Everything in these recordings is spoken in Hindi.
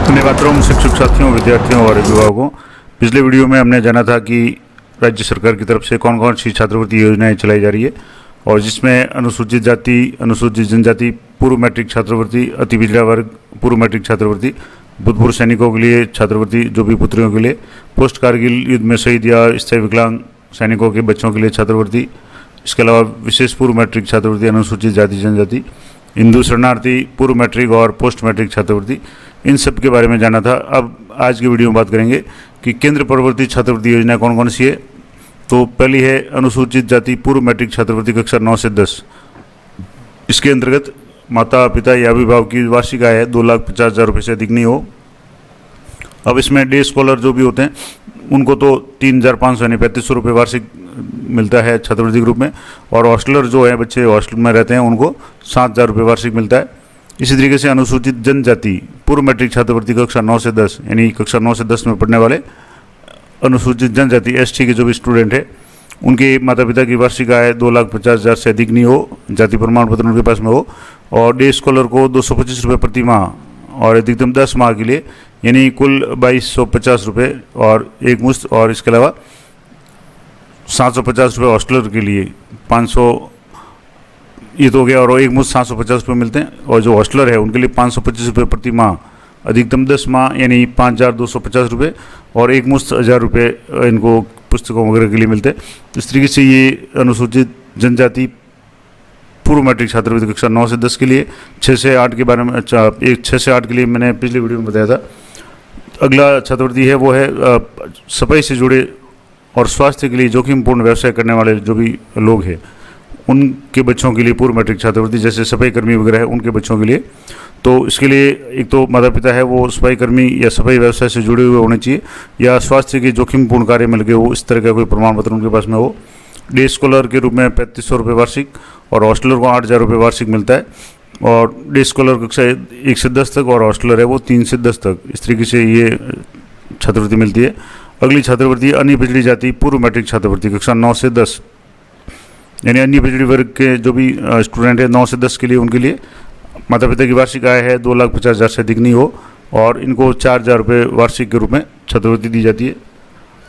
धन्यवाद शिक्षक साथियों, विद्यार्थियों और अभिभावकों। पिछले वीडियो में हमने जाना था कि राज्य सरकार की तरफ से कौन कौन सी छात्रवृत्ति योजनाएं चलाई जा रही है, और जिसमें अनुसूचित जाति, अनुसूचित जनजाति पूर्व मैट्रिक छात्रवृत्ति, अति पिछड़ा वर्ग पूर्व मैट्रिक छात्रवृत्ति, भूतपूर्व सैनिकों के लिए छात्रवृत्ति, जो भी पुत्रियों के लिए, पोस्ट कारगिल युद्ध में शहीद या स्थायी विकलांग सैनिकों के बच्चों के लिए छात्रवृत्ति, इसके अलावा विशेष पूर्व मैट्रिक छात्रवृत्ति अनुसूचित जाति जनजाति, हिंदू शरणार्थी पूर्व मैट्रिक और पोस्ट मैट्रिक छात्रवृत्ति, इन सब के बारे में जाना था। अब आज की वीडियो में बात करेंगे कि केंद्र प्रवर्तित छात्रवृत्ति योजना कौन कौन सी है। तो पहली है अनुसूचित जाति पूर्व मैट्रिक छात्रवृत्ति कक्षा 9 से 10। इसके अंतर्गत माता पिता या अभिभावक की वार्षिक आय 2,50,000 रुपये से अधिक नहीं हो। अब इसमें डे स्कॉलर जो भी होते हैं उनको तो 3,500 यानी 3,500 रुपये वार्षिक मिलता है छात्रवृत्ति के रूप में, और हॉस्टलर जो है, बच्चे हॉस्टल में रहते हैं, उनको 7,000 रुपये वार्षिक मिलता है। इसी तरीके से अनुसूचित जनजाति पूर्व मैट्रिक छात्रवृत्ति कक्षा 9 से 10 यानी कक्षा 9 से 10 में पढ़ने वाले अनुसूचित जनजाति एसटी के जो भी स्टूडेंट है, उनके माता पिता की वार्षिक आय 2,50,000 से अधिक नहीं हो, जाति प्रमाण पत्र उनके पास में हो, और डे स्कॉलर को 225 रुपये प्रति माह और अधिकतम 10 माह के लिए यानी कुल 2,250 रुपये और एक मुश्त, और इसके अलावा 750 रुपये हॉस्टलर के लिए 500 ये तो हो गया, और एक मुश्त 750 रुपये मिलते हैं, और जो हॉस्टलर है उनके लिए 525 रुपये प्रति माह, अधिकतम 10 माह यानी 5,250 रुपये, और एक मुश्त 1,000 रुपये इनको पुस्तकों वगैरह के लिए मिलते हैं। इस तरीके से ये अनुसूचित जनजाति पूर्व मैट्रिक छात्रवृत्ति कक्षा 9 से 10 के लिए 6 से 8 के बारे में 6 से 8 के लिए मैंने पिछले वीडियो में बताया था। अगला छात्रवृत्ति है वो है सफाई से जुड़े और स्वास्थ्य के लिए जोखिमपूर्ण व्यवसाय करने वाले जो भी लोग हैं, उनके बच्चों के लिए पूर्व मैट्रिक छात्रवृत्ति, जैसे सफाई कर्मी वगैरह है उनके बच्चों के लिए। तो इसके लिए एक तो माता पिता है वो सफाई कर्मी या सफाई व्यवसाय से जुड़े हुए होने चाहिए, या स्वास्थ्य के जोखिमपूर्ण कार्य में लगे हो, इस तरह का कोई प्रमाण पत्र उनके पास में हो। डे स्कॉलर के रूप में 3,500 रुपये वार्षिक, और हॉस्टलर को 8,000 रुपये वार्षिक मिलता है, और डे स्कॉलर कक्षा 1 से 10 तक, और हॉस्टलर है वो 3 से 10 तक। इस तरीके से ये छात्रवृत्ति मिलती है। अगली छात्रवृत्ति अन्य पिछड़ी जाति पूर्व मैट्रिक छात्रवृत्ति कक्षा 9 से 10 यानी अन्य पिछड़ी वर्ग के जो भी स्टूडेंट है 9 से 10 के लिए, उनके लिए माता पिता की वार्षिक आय है 2,50,000 से अधिक नहीं हो, और इनको 4,000 रुपये वार्षिक के रूप में छात्रवृत्ति दी जाती है।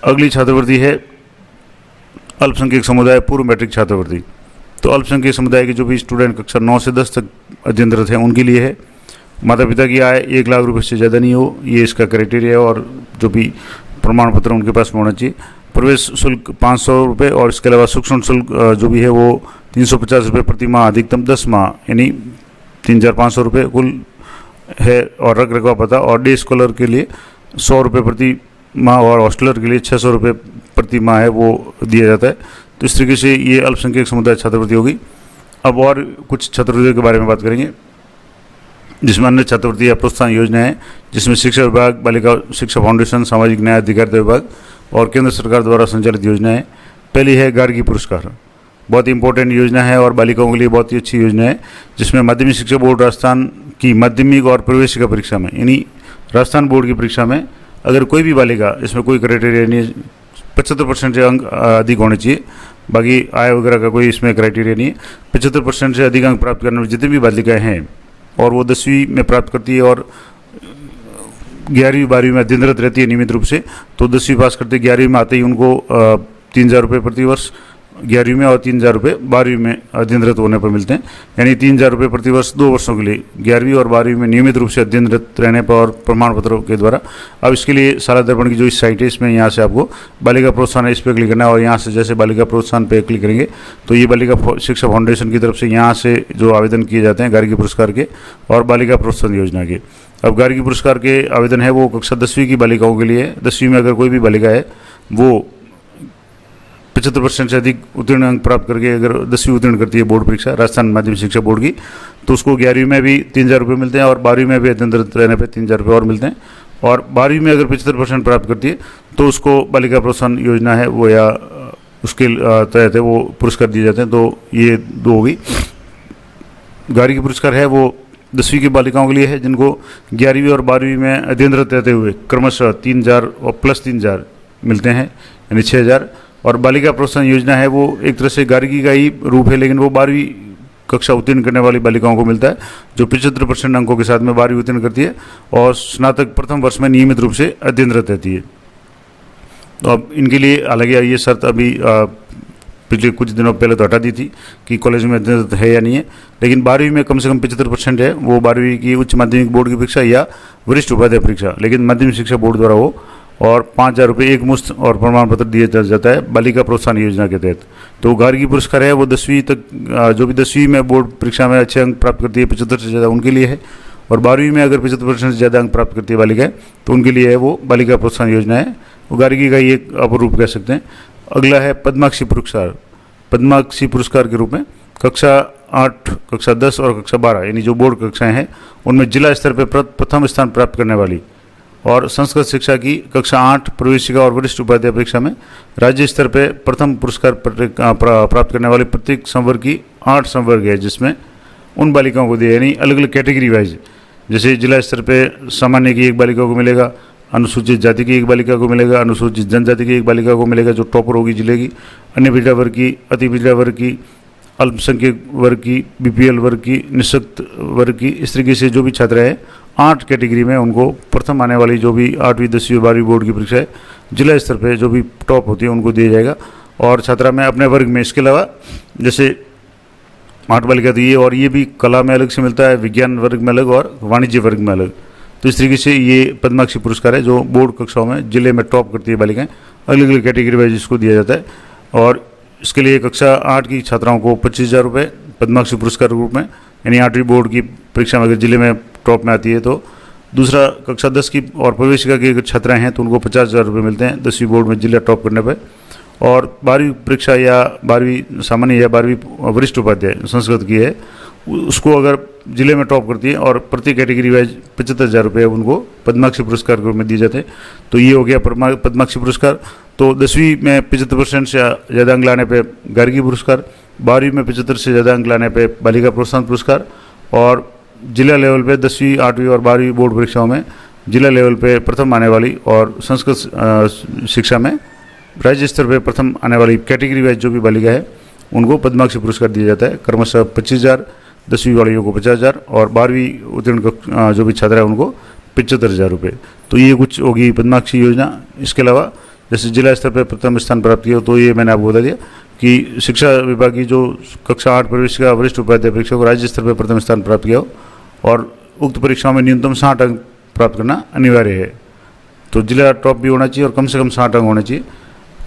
अगली छात्रवृत्ति है अल्पसंख्यक समुदाय पूर्व मैट्रिक छात्रवृत्ति। तो अल्पसंख्यक समुदाय के जो भी स्टूडेंट कक्षा 9 से 10 तक अध्ययनरत हैं उनके लिए है। माता पिता की आय 1,00,000 रुपये से ज़्यादा नहीं हो, ये इसका क्राइटेरिया है, और जो भी प्रमाण पत्र उनके पास में होना चाहिए। प्रवेश शुल्क 500 रुपये, और इसके अलावा सूक्ष्म शुल्क जो भी है वो 350 रुपये प्रति माह, अधिकतम 10 माह यानी 3,500 रुपये कुल है, और रख रखाव भत्ता, और डे स्कॉलर के लिए 100 रुपये प्रति माह, और हॉस्टलर के लिए 600 रुपये प्रति माह है वो दिया जाता है। तो इस तरीके से ये अल्पसंख्यक समुदाय छात्रवृत्ति होगी। अब और कुछ छात्रवृत्तियों के बारे में बात करेंगे, जिसमें अन्य छात्रवृत्ति या प्रोत्साहन योजना है, जिसमें शिक्षा विभाग, बालिका शिक्षा फाउंडेशन, सामाजिक न्याय अधिकारिता विभाग और केंद्र सरकार द्वारा संचालित योजना है। पहली है गार्गी पुरस्कार, बहुत ही इंपॉर्टेंट योजना है और बालिकाओं के लिए बहुत ही अच्छी योजना है, जिसमें माध्यमिक शिक्षा बोर्ड राजस्थान की माध्यमिक और प्रवेशिका परीक्षा में, यानी राजस्थान बोर्ड की परीक्षा में अगर कोई भी बालिका, इसमें कोई क्राइटेरिया नहीं है, 75% से अंक अधिक होने चाहिए, बाकी आय वगैरह का कोई इसमें क्राइटेरिया नहीं है। 75% से अधिक अंक प्राप्त करने वाली जितनी भी बालिकाएँ हैं, और वो 10वीं में प्राप्त करती है और 11वीं 12वीं में अध्ययनरत रहती है नियमित रूप से, तो 10वीं पास करते 11वीं में आते ही उनको 3,000 रुपये प्रति वर्ष 11वीं में, और 3,000 रुपये 12वीं में अध्ययनरत होने पर मिलते हैं, यानी 3,000 रुपये प्रति वर्ष 2 वर्षों के लिए 11वीं और 12वीं में नियमित रूप से अध्ययनरत रहने पर और प्रमाण पत्रों के द्वारा। अब इसके लिए शाला दर्पण की जो इस साइट है, इसमें यहाँ से आपको बालिका प्रोत्साहन है, इस पर क्लिक करना है, और यहाँ से जैसे बालिका प्रोत्साहन पे क्लिक करेंगे तो ये बालिका शिक्षा फाउंडेशन की तरफ से यहाँ से जो आवेदन किए जाते हैं गार्गी पुरस्कार के और बालिका प्रोत्साहन योजना के। अब गार्गी पुरस्कार के आवेदन है वो कक्षा 10वीं की बालिकाओं के लिए। 10वीं में अगर कोई भी बालिका है वो 75% से अधिक उत्तीर्ण अंक प्राप्त करके अगर 10वीं उत्तीर्ण करती है बोर्ड परीक्षा राजस्थान माध्यमिक शिक्षा बोर्ड की, तो उसको 11वीं में भी 3,000 रुपये मिलते हैं, और 12वीं में भी अध्ययनरत रहने पर 3,000 रुपये और मिलते हैं, और 12वीं में अगर 75% प्राप्त करती है तो उसको बालिका प्रोत्साहन योजना है वो, या उसके तहत है वो पुरस्कार दिए जाते हैं। तो ये 2 होगी। गार्गी पुरस्कार है वो 10वीं की बालिकाओं के लिए है, जिनको 11वीं और 12वीं में अध्ययनरत रहते हुए क्रमशः 3,000 और प्लस 3,000 मिलते हैं, यानी 6,000। और बालिका प्रोत्साहन योजना है वो एक तरह से गार्गी का ही रूप है, लेकिन वो 12वीं कक्षा उत्तीर्ण करने वाली बालिकाओं को मिलता है, जो 75% अंकों के साथ में 12वीं उत्तीर्ण करती है और स्नातक प्रथम वर्ष में नियमित रूप से अध्ययनरत रहती है। तो अब इनके लिए हालांकि ये शर्त अभी पिछले कुछ दिनों पहले तो हटा दी थी कि कॉलेज में अध्ययनरत है या नहीं है, लेकिन 12वीं में कम से कम 75% है, वो 12वीं की उच्च माध्यमिक बोर्ड की परीक्षा या वरिष्ठ उपाध्याय परीक्षा, लेकिन माध्यमिक शिक्षा बोर्ड द्वारा हो, और 5,000 रुपये एक मुश्त और प्रमाण पत्र दिया जाता है बालिका प्रोत्साहन योजना के तहत। तो गार्गी पुरस्कार है वो 10वीं तक, जो भी 10वीं में बोर्ड परीक्षा में अच्छे अंक प्राप्त करती है 75 से ज़्यादा उनके लिए है, और 12वीं में अगर 75% से ज़्यादा अंक प्राप्त करती है बालिका तो उनके लिए है वो बालिका प्रोत्साहन योजना है, वो गार्गी का ये अपर रूप कह सकते हैं। अगला है पद्माक्षी पुरस्कार। पद्माक्षी पुरस्कार के रूप में कक्षा 8, कक्षा 10 और कक्षा 12 यानी जो बोर्ड कक्षाएं हैं उनमें जिला स्तर पर प्रथम स्थान प्राप्त करने वाली, और संस्कृत शिक्षा की कक्षा 8 प्रवेशिका और वरिष्ठ उपाध्याय परीक्षा में राज्य स्तर पर प्रथम पुरस्कार प्राप्त करने वाली प्रत्येक संवर्ग की 8 संवर्ग है, जिसमें उन बालिकाओं को दिया, यानी अलग अलग कैटेगरी वाइज, जैसे जिला स्तर पे सामान्य की एक बालिका को मिलेगा, अनुसूचित जाति की एक बालिका को मिलेगा, अनुसूचित जनजाति की एक बालिका को मिलेगा जो टॉपर होगी जिले की, अन्य पिछड़ा वर्ग की, अति पिछड़ा वर्ग की, अल्पसंख्यक वर्ग की, बीपीएल वर्ग की, निःशक्त वर्ग की, इस तरीके से जो भी छात्र हैं 8 कैटेगरी में उनको प्रथम आने वाली जो भी 8वीं 10वीं 12वीं बोर्ड की परीक्षा है जिला स्तर पे जो भी टॉप होती है उनको दिया जाएगा, और छात्रा में अपने वर्ग में। इसके अलावा जैसे 8 बालिका दी है, और ये भी कला में अलग से मिलता है, विज्ञान वर्ग में अलग और वाणिज्य वर्ग में अलग। तो इस तरीके से ये पद्माक्षी पुरस्कार है जो बोर्ड कक्षाओं में जिले में टॉप करती है बालिकाएं, अलग अलग कैटेगरी वाइज इसको दिया जाता है। और इसके लिए कक्षा 8 की छात्राओं को 25,000 रुपये पद्माक्षी पुरस्कार के रूप में, यानी 8वीं बोर्ड की परीक्षा में अगर जिले में टॉप में आती है तो। दूसरा कक्षा 10 की और प्रवेशिका की अगर छात्राएँ हैं तो उनको 50,000 रुपये मिलते हैं 10वीं बोर्ड में जिला टॉप करने पर। और 12वीं परीक्षा या 12वीं सामान्य या 12वीं वरिष्ठ उपाध्याय संस्कृत की है, उसको अगर जिले में टॉप करती है और प्रति कैटेगरी वाइज 75,000 रुपये उनको पद्माक्षी पुरस्कार के रूप में दिए जाते हैं। तो ये हो गया पद्माक्षी पुरस्कार। तो 10वीं में 75% से ज़्यादा अंक लाने पे गार्गी पुरस्कार, 12वीं में 75 से ज़्यादा अंक लाने पे बालिका प्रोत्साहन पुरस्कार, और जिला लेवल पे 10वीं 8वीं और 12वीं बोर्ड परीक्षाओं में जिला लेवल पे प्रथम आने वाली और संस्कृत शिक्षा में राज्य स्तर पर प्रथम आने वाली कैटेगरी वाइज जो भी बालिका है उनको पद्माक्षी पुरस्कार दिया जाता है, क्रमशः 25,000, 10वीं वालियों को 50,000 और 12वीं उत्तीर्ण जो भी छात्र है उनको 75,000 रुपये। तो ये कुछ होगी पद्माक्षी योजना। इसके अलावा जैसे जिला स्तर पर प्रथम स्थान प्राप्त किया तो ये मैंने आपको बता दिया कि शिक्षा विभाग की जो कक्षा 8 प्रवेशिका वरिष्ठ उपाध्याय परीक्षा को राज्य स्तर पर प्रथम स्थान प्राप्त किया हो और उक्त परीक्षाओं में न्यूनतम 60 अंक प्राप्त करना अनिवार्य है। तो जिला टॉप भी होना चाहिए और कम से कम 60 अंक होने चाहिए।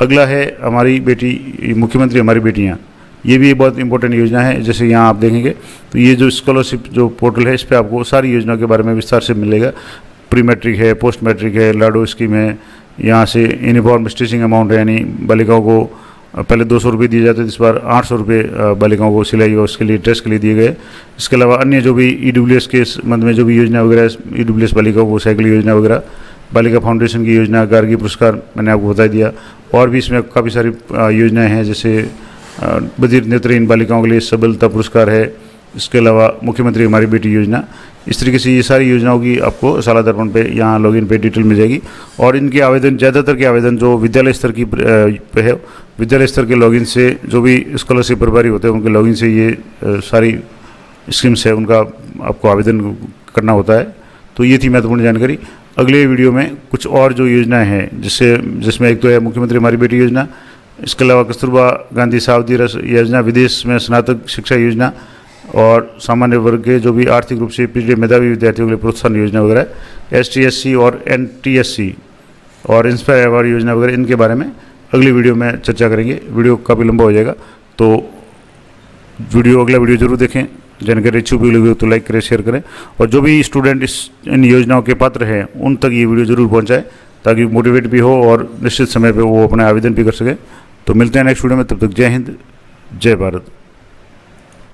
अगला है हमारी बेटी मुख्यमंत्री हमारी बेटियाँ, ये भी बहुत इंपॉर्टेंट योजना है। जैसे यहाँ आप देखेंगे तो ये जो स्कॉलरशिप जो पोर्टल है इस पर आपको सारी योजनाओं के बारे में विस्तार से मिलेगा। प्री मैट्रिक है, पोस्ट मैट्रिक है, लाडो स्कीम है, यहाँ से यूनिफॉर्म स्टिचिंग अमाउंट है, यानी बालिकाओं को पहले 200 रुपये दिए जाते थे, इस बार 800 रुपये बालिकाओं को सिलाई और उसके लिए ड्रेस के लिए दिए गए। इसके अलावा अन्य जो भी ईडब्ल्यूएस के संबंध में जो भी योजना वगैरह, ईडब्ल्यूएस बालिकाओं को साइकिल योजना वगैरह, बालिका फाउंडेशन की योजना, गार्गी पुरस्कार मैंने आपको बता दिया, और भी इसमें काफ़ी सारी योजनाएं हैं जैसे बधिर नेत्रहीन बालिकाओं के लिए सबलता पुरस्कार है। इसके अलावा मुख्यमंत्री हमारी बेटी योजना, इस तरीके से ये सारी योजनाओं की आपको साला दर्पण पे यहाँ लॉगिन पे डिटेल मिल जाएगी। और इनके आवेदन, ज़्यादातर के आवेदन जो विद्यालय स्तर की पे है, विद्यालय स्तर के लॉगिन से जो भी स्कॉलरशिप प्रभारी होते हैं उनके लॉगिन से ये सारी स्कीम्स है उनका आपको आवेदन करना होता है। तो ये थी महत्वपूर्ण जानकारी। अगले वीडियो में कुछ और जो योजनाएं हैं जिसमें एक तो है मुख्यमंत्री हमारी बेटी योजना, इसके अलावा कस्तूरबा गांधी सावधि योजना, विदेश में स्नातक शिक्षा योजना, और सामान्य वर्ग के जो भी आर्थिक रूप से पिछड़े मेधावी विद्यार्थियों के लिए प्रोत्साहन योजना वगैरह, ST SC और NTSC और इंस्पायर अवार्ड योजना वगैरह, इनके बारे में अगली वीडियो में चर्चा करेंगे। वीडियो काफ़ी लंबा हो जाएगा तो अगला वीडियो जरूर देखें। जानकारी अच्छी भी लगी हो तो लाइक करें, शेयर करें, और जो भी स्टूडेंट इन योजनाओं के पात्र हैं उन तक ये वीडियो जरूर पहुँचाएँ ताकि मोटिवेट भी हो और निश्चित समय पर वो अपना आवेदन भी कर सकें। तो मिलते हैं नेक्स्ट वीडियो में, तब तक जय हिंद, जय भारत।